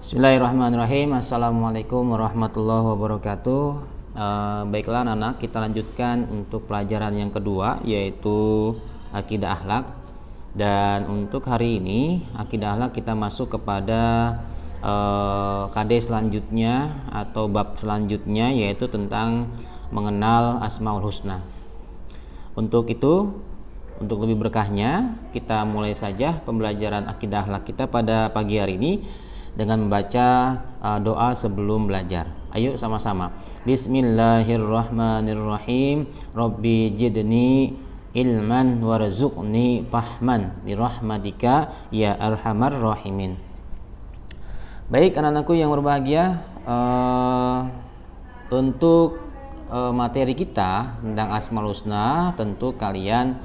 Bismillahirrahmanirrahim. Assalamualaikum warahmatullahi wabarakatuh. Baiklah anak-anak, kita lanjutkan untuk pelajaran yang kedua, yaitu akidah akhlak. Dan untuk hari ini akidah akhlak kita masuk kepada KD selanjutnya atau bab selanjutnya, yaitu tentang mengenal Asmaul Husna. Untuk itu, untuk lebih berkahnya, kita mulai saja pembelajaran akidah akhlak kita pada pagi hari ini dengan membaca doa sebelum belajar. Ayo sama-sama. Bismillahirrahmanirrahim. Rabbi jidni ilman warzuqni fahman birahmatika ya arhamar rahimin. Baik anak-anakku yang berbahagia, untuk materi kita tentang Asmaul Husna, tentu kalian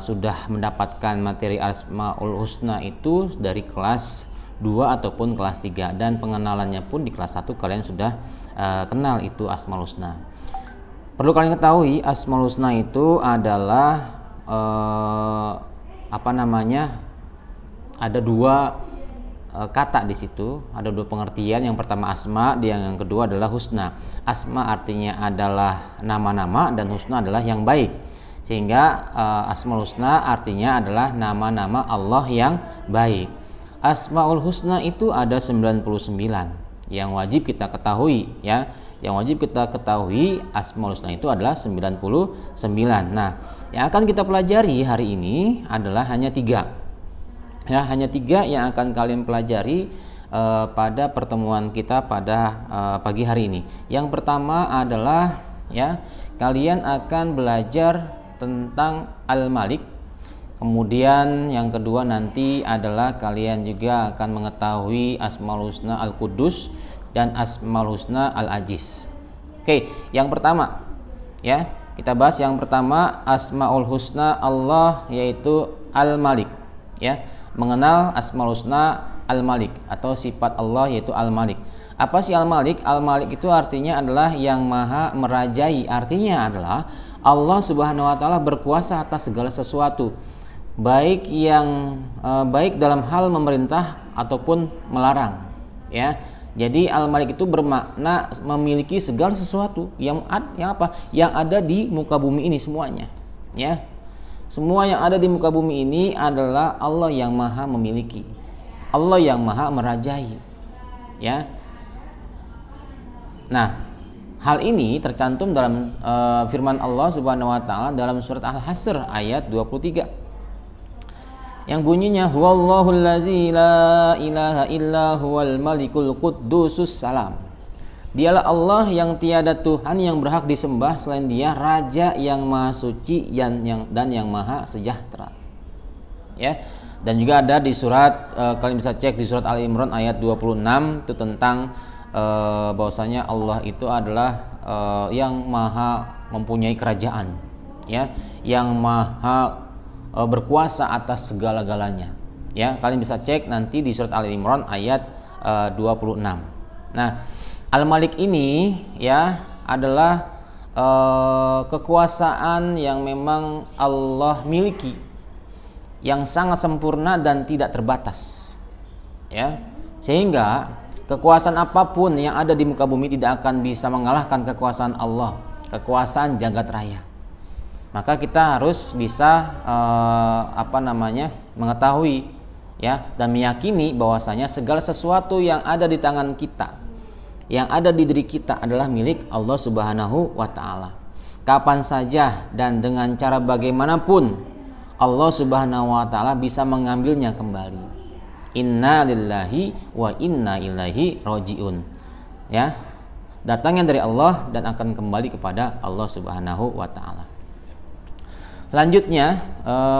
sudah mendapatkan materi Asmaul Husna itu dari kelas 2 ataupun kelas 3, dan pengenalannya pun di kelas 1 kalian sudah kenal itu Asmaul Husna. Perlu kalian ketahui, Asmaul Husna itu adalah ada dua kata di situ, ada dua pengertian. Yang pertama asma, yang kedua adalah husna. Asma artinya adalah nama-nama, dan husna adalah yang baik. Sehingga Asmaul Husna artinya adalah nama-nama Allah yang baik. Asmaul Husna itu ada 99 yang wajib kita ketahui, ya. Yang wajib kita ketahui, Asmaul Husna itu adalah 99. Nah, yang akan kita pelajari hari ini adalah hanya 3. Ya, hanya 3 yang akan kalian pelajari pada pertemuan kita pada pagi hari ini. Yang pertama adalah, ya, kalian akan belajar tentang Al-Malik. Kemudian yang kedua nanti adalah kalian juga akan mengetahui Asmaul Husna Al-Quddus dan Asmaul Husna Al-Aziz. Oke, yang pertama, ya, kita bahas yang pertama Asmaul Husna Allah, yaitu Al-Malik, ya. Mengenal Asmaul Husna Al-Malik atau sifat Allah, yaitu Al-Malik. Apa sih Al-Malik? Al-Malik itu artinya adalah yang maha merajai. Artinya adalah Allah Subhanahu wa taala berkuasa atas segala sesuatu, baik dalam hal memerintah ataupun melarang, ya. Jadi Al-Malik itu bermakna memiliki segala sesuatu yang ada di muka bumi ini semuanya, ya. Semua yang ada di muka bumi ini adalah Allah yang maha memiliki, Allah yang maha merajai, ya. Nah, hal ini tercantum dalam firman Allah Subhanahu wa taala dalam surat Al-Hasr ayat 23. Yang bunyinya huwallahul ladzi la ilaha illa huwal malikul quddusus salam. Dialah Allah yang tiada Tuhan yang berhak disembah selain Dia, Raja yang maha suci dan yang maha sejahtera. Ya. Dan juga ada di surat kalian bisa cek di surat Al-Imran ayat 26 itu tentang bahwasanya Allah itu adalah yang maha mempunyai kerajaan, ya, yang maha berkuasa atas segala-galanya, ya. Kalian bisa cek nanti di surat Al-Imran ayat 26. Nah, Al-Malik ini, ya, adalah kekuasaan yang memang Allah miliki, yang sangat sempurna dan tidak terbatas, ya. Sehingga kekuasaan apapun yang ada di muka bumi tidak akan bisa mengalahkan kekuasaan Allah, kekuasaan jagat raya. Maka kita harus bisa mengetahui, ya, dan meyakini bahwasanya segala sesuatu yang ada di tangan kita, yang ada di diri kita adalah milik Allah Subhanahu wa taala. Kapan saja dan dengan cara bagaimanapun Allah Subhanahu wa taala bisa mengambilnya kembali. Inna lillahi wa inna ilaihi rajiun. Ya. Datangnya dari Allah dan akan kembali kepada Allah Subhanahu wa taala. Selanjutnya,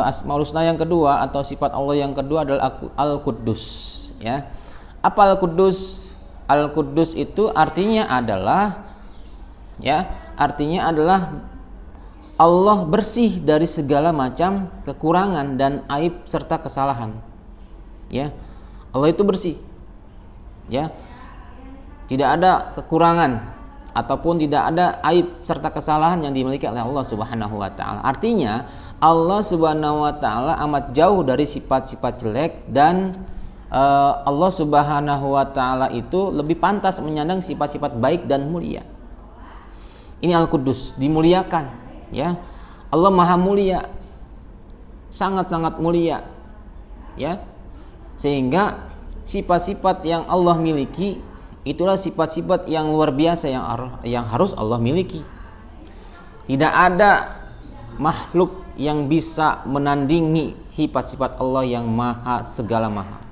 Asmaul Husna yang kedua atau sifat Allah yang kedua adalah Al-Quddus, ya. Apa Al-Quddus? Al-Quddus itu artinya adalah Allah bersih dari segala macam kekurangan dan aib serta kesalahan. Ya. Allah itu bersih. Ya. Tidak ada kekurangan ataupun tidak ada aib serta kesalahan yang dimiliki oleh Allah Subhanahu wa taala. Artinya Allah Subhanahu wa taala amat jauh dari sifat-sifat jelek dan Allah Subhanahu wa taala itu lebih pantas menyandang sifat-sifat baik dan mulia. Ini Al-Quddus, dimuliakan, ya. Allah Maha Mulia, sangat-sangat mulia, ya. Sehingga sifat-sifat yang Allah miliki itulah sifat-sifat yang luar biasa yang harus Allah miliki. Tidak ada makhluk yang bisa menandingi sifat-sifat Allah yang maha segala maha.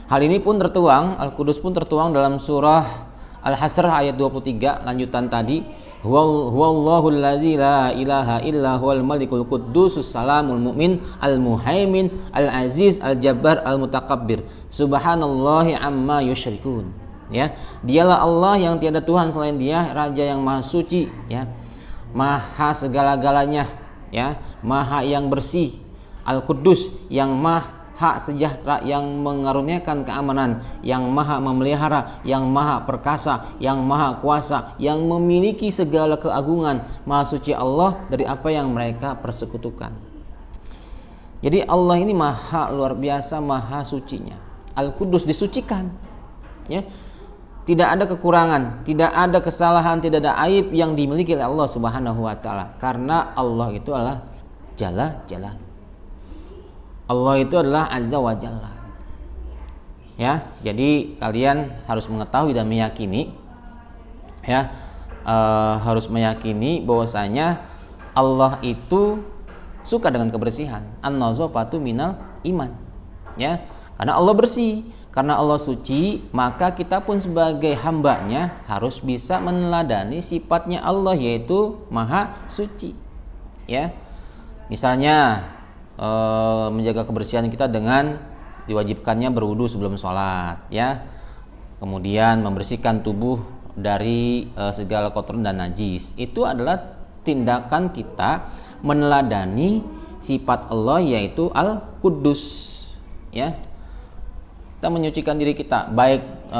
Hal ini pun tertuang, Al-Quddus pun tertuang dalam surah Al-Hasr ayat 23 lanjutan tadi. Huwallahu allazi la ilaha illa huwal malikul quddusus salamul mu'min al-muhaimin al-aziz al-jabbar al-mutakabbir subhanallahi amma yusyrikun. Ya, dialah Allah yang tiada Tuhan selain Dia, Raja yang maha suci, ya, maha segala-galanya, ya, maha yang bersih, Al-Quddus yang maha sejahtera, yang mengaruniakan keamanan, yang maha memelihara, yang maha perkasa, yang maha kuasa, yang memiliki segala keagungan. Maha suci Allah dari apa yang mereka persekutukan. Jadi Allah ini maha luar biasa, maha sucinya. Al-Quddus disucikan, ya. Tidak ada kekurangan, tidak ada kesalahan, tidak ada aib yang dimiliki oleh Allah Subhanahu wa taala, karena Allah itu adalah Jalla Jalla. Allah itu adalah Azza wa Jalla. Ya, jadi kalian harus mengetahui dan meyakini, ya, harus meyakini bahwasanya Allah itu suka dengan kebersihan. An-nazafatu minal iman. Ya, karena Allah bersih, karena Allah suci, maka kita pun sebagai hambanya harus bisa meneladani sifatnya Allah, yaitu maha suci. Ya, misalnya menjaga kebersihan kita dengan diwajibkannya berwudu sebelum sholat, ya. Kemudian membersihkan tubuh dari segala kotoran dan najis. Itu adalah tindakan kita meneladani sifat Allah, yaitu Al-Quddus, ya. Kita menyucikan diri kita, baik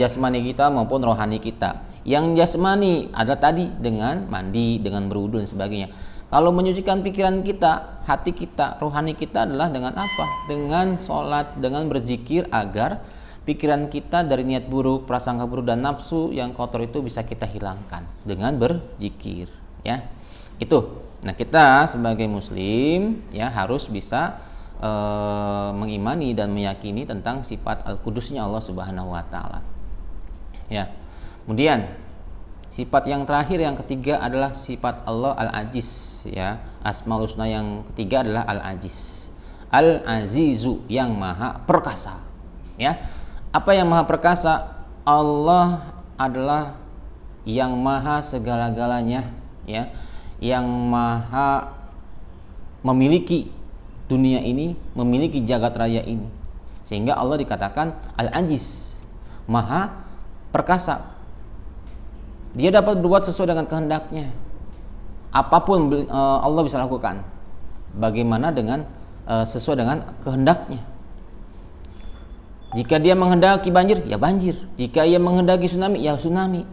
jasmani kita maupun rohani kita. Yang jasmani adalah tadi dengan mandi, dengan berwudu dan sebagainya. Kalau menyucikan pikiran kita, hati kita, rohani kita adalah dengan apa? Dengan sholat, dengan berzikir agar pikiran kita dari niat buruk, prasangka buruk dan nafsu yang kotor itu bisa kita hilangkan dengan berzikir, ya. Itu. Nah, kita sebagai muslim, ya, harus bisa mengimani dan meyakini tentang sifat Al-Quddusnya Allah Subhanahu wa taala. Ya. Kemudian sifat yang terakhir, yang ketiga adalah sifat Allah Al-Aziz, ya. Asmaul Husna yang ketiga adalah Al-Aziz. Al-Azizu yang maha perkasa, ya. Apa yang maha perkasa? Allah adalah yang maha segala-galanya, ya. Yang maha memiliki dunia ini, memiliki jagat raya ini. Sehingga Allah dikatakan Al-Aziz, maha perkasa. Dia dapat berbuat sesuai dengan kehendaknya. Apapun Allah bisa lakukan. Bagaimana dengan sesuai dengan kehendaknya. Jika dia menghendaki banjir, ya banjir. Jika ia menghendaki tsunami, ya tsunami.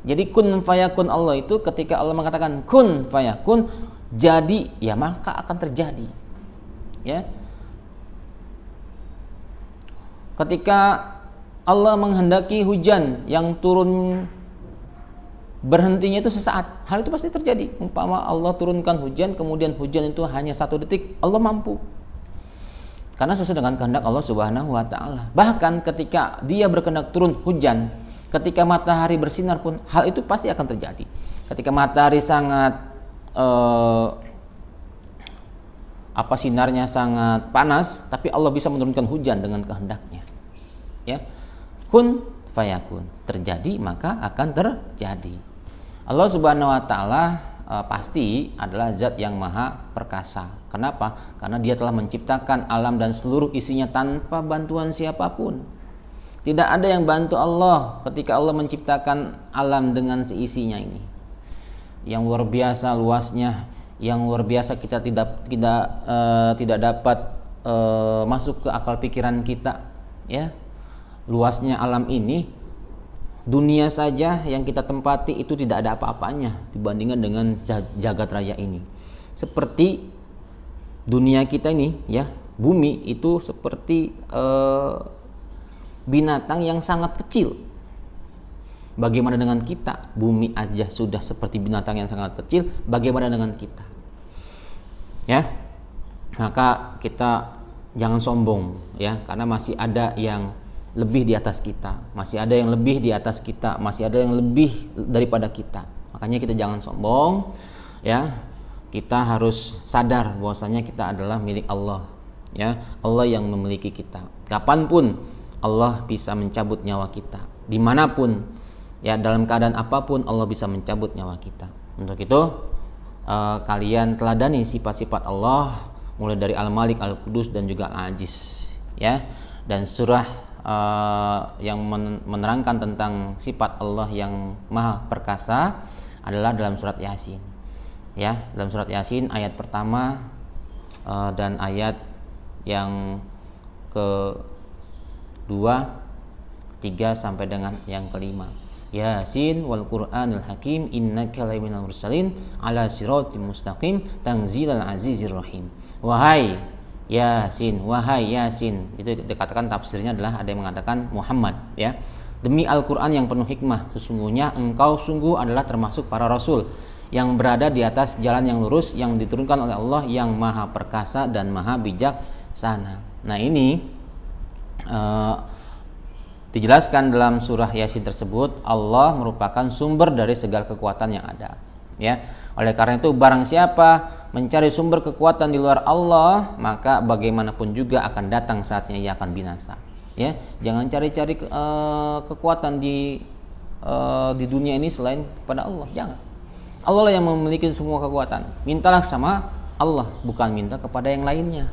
Jadi kun fayakun Allah itu ketika Allah mengatakan kun fayakun, jadi, ya maka akan terjadi. Ya. Ketika Allah menghendaki hujan yang turun berhentinya itu sesaat, hal itu pasti terjadi. Umpama Allah turunkan hujan, kemudian hujan itu hanya 1 detik, Allah mampu, karena sesuai dengan kehendak Allah Subhanahu wa taala. Bahkan ketika Dia berkehendak turun hujan, ketika matahari bersinar pun hal itu pasti akan terjadi. Ketika matahari sangat sinarnya sangat panas, tapi Allah bisa menurunkan hujan dengan kehendaknya. Ya. Kun fayakun, terjadi maka akan terjadi. Allah Subhanahu wa taala pasti adalah zat yang maha perkasa. Kenapa? Karena Dia telah menciptakan alam dan seluruh isinya tanpa bantuan siapapun. Tidak ada yang bantu Allah ketika Allah menciptakan alam dengan seisinya ini. Yang luar biasa luasnya, yang luar biasa kita tidak dapat masuk ke akal pikiran kita, ya. Luasnya alam ini, dunia saja yang kita tempati itu tidak ada apa-apanya dibandingkan dengan jagat raya ini. Seperti dunia kita ini, ya, bumi itu seperti binatang yang sangat kecil. Bagaimana dengan kita? Bumi aja sudah seperti binatang yang sangat kecil, bagaimana dengan kita? Ya, maka kita jangan sombong ya, karena masih ada yang lebih di atas kita, masih ada yang lebih di atas kita, masih ada yang lebih daripada kita. Makanya kita jangan sombong ya. Kita harus sadar bahwasanya kita adalah milik Allah ya. Allah yang memiliki kita. Kapanpun Allah bisa mencabut nyawa kita. Dimanapun ya, dalam keadaan apapun Allah bisa mencabut nyawa kita. Untuk itu kalian teladani sifat-sifat Allah, mulai dari Al-Malik, Al-Qudus dan juga Al-Aziz ya. Dan surah yang menerangkan tentang sifat Allah yang maha perkasa adalah dalam surat Yasin ya. Dalam surat Yasin ayat pertama dan ayat yang kedua, ketiga sampai dengan yang kelima. Yasin wal Qur'anil Hakim innaka laminal mursalin ala siratim mustaqim tanzilal azizir rahim. Wahai Yasin, wahai Yasin, itu dikatakan tafsirnya adalah ada yang mengatakan Muhammad ya. Demi Al-Qur'an yang penuh hikmah, sesungguhnya engkau sungguh adalah termasuk para rasul yang berada di atas jalan yang lurus yang diturunkan oleh Allah yang maha perkasa dan maha bijaksana. Nah ini dijelaskan dalam surah Yasin tersebut, Allah merupakan sumber dari segala kekuatan yang ada ya. Oleh karena itu barang siapa mencari sumber kekuatan di luar Allah, maka bagaimanapun juga akan datang saatnya ia akan binasa ya. Jangan cari-cari kekuatan di dunia ini selain pada Allah, jangan. Allah lah yang memiliki semua kekuatan. Mintalah sama Allah, bukan minta kepada yang lainnya.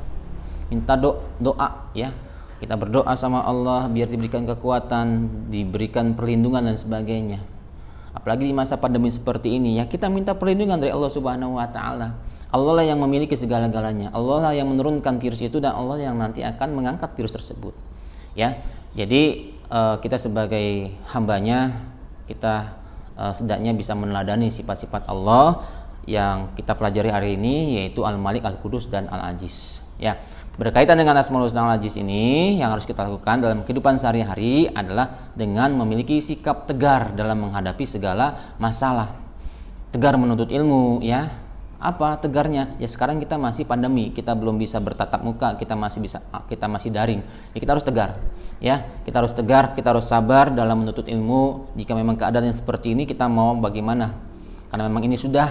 Minta doa ya. Kita berdoa sama Allah biar diberikan kekuatan, diberikan perlindungan dan sebagainya. Apalagi di masa pandemi seperti ini ya, kita minta perlindungan dari Allah Subhanahu wa taala. Allah lah yang memiliki segala-galanya. Allah lah yang menurunkan virus itu dan Allah yang nanti akan mengangkat virus tersebut. Ya. Jadi kita sebagai hambanya, kita setidaknya bisa meneladani sifat-sifat Allah yang kita pelajari hari ini, yaitu Al-Malik, Al-Qudus dan Al-Aziz. Ya. Berkaitan dengan Asmaul Husna Al-Aziz ini, yang harus kita lakukan dalam kehidupan sehari-hari adalah dengan memiliki sikap tegar dalam menghadapi segala masalah. Tegar menuntut ilmu ya. Apa tegarnya? Ya sekarang kita masih pandemi, kita belum bisa bertatap muka, kita masih daring. Ya kita harus tegar. Ya, kita harus tegar, kita harus sabar dalam menuntut ilmu. Jika memang keadaan yang seperti ini, kita mau bagaimana? Karena memang ini sudah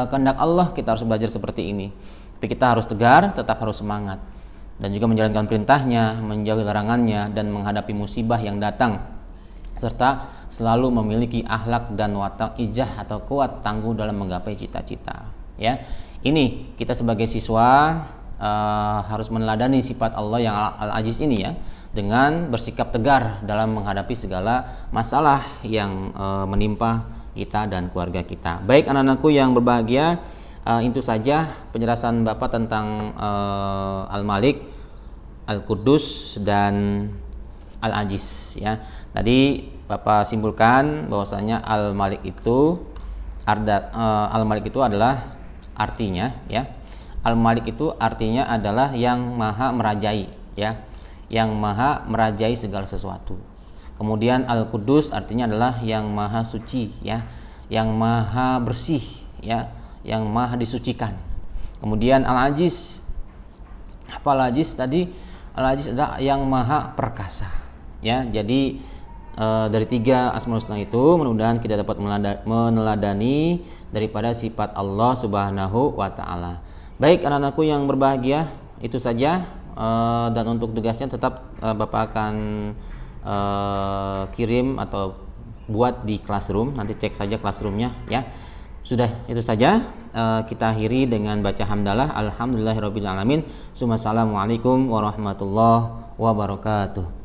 kehendak Allah, kita harus belajar seperti ini. Tapi kita harus tegar, tetap harus semangat. Dan juga menjalankan perintahnya, menjauhi larangannya, dan menghadapi musibah yang datang, serta selalu memiliki akhlak dan watak ijah atau kuat tangguh dalam menggapai cita-cita ya. Ini kita sebagai siswa harus meneladani sifat Allah yang Al-Aziz ini ya, dengan bersikap tegar dalam menghadapi segala masalah yang menimpa kita dan keluarga kita. Baik anak-anakku yang berbahagia, itu saja penjelasan Bapak tentang Al-Malik, Al-Qudus dan Al-Aziz ya. Tadi Bapak simpulkan bahwasanya Al-Malik itu adalah artinya ya. Al-Malik itu artinya adalah yang maha merajai ya, yang maha merajai segala sesuatu. Kemudian Al-Qudus artinya adalah yang maha suci ya, yang maha bersih ya, yang maha disucikan. Kemudian Al-Aziz, apa Al-Aziz tadi? Al-Aziz adalah yang maha perkasa ya. Jadi dari tiga Asmaul Husna itu mudah-mudahan kita dapat meneladani daripada sifat Allah Subhanahu wa taala. Baik anak-anakku yang berbahagia, itu saja dan untuk tugasnya tetap Bapak akan kirim atau buat di Classroom, nanti cek saja Classroomnya ya. Sudah itu saja, kita akhiri dengan baca hamdalah alhamdulillahirabbil alamin. Assalamualaikum warahmatullahi wabarakatuh.